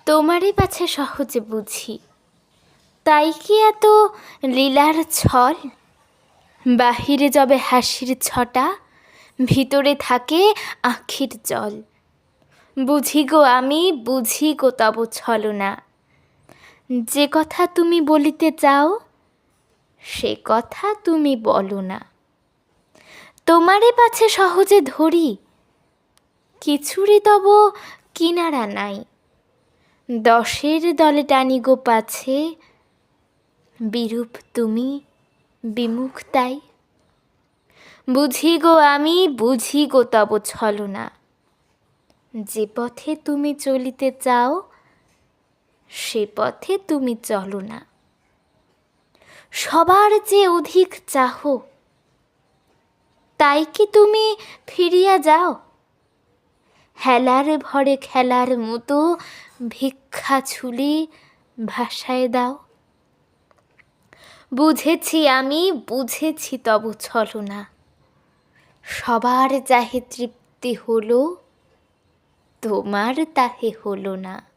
তোমারই পাছে সহজে বুঝি, তাই কি এত লীলার ছল? বাহিরে যবে হাসির ছটা, ভিতরে থাকে আঁখির জল। বুঝি গো আমি, বুঝি গো তব ছলনা। যে কথা তুমি বলিতে চাও, সে কথা তুমি বলো না। তোমারে পাছে সহজে ধরি, কিছুরই তব কিনারা নাই। দশের দলে টানি গো পাছে, বিরূপ তুমি, বিমুখ তাই। বুঝি গো আমি, বুঝি গো তব ছলনা। যে পথে তুমি চলিতে চাও, সে পথে তুমি চলো না। সবার যে অধিক চাহো, তাই কি তুমি ফিরিয়া যাও? হেলার ভরে খেলার মতো ভিক্ষা ছুলি ভাসায় দাও। বুঝেছি আমি, বুঝেছি তব ছলনা। সবার যাহে তৃপ্তি হলো, তোমার তাহে হলো না।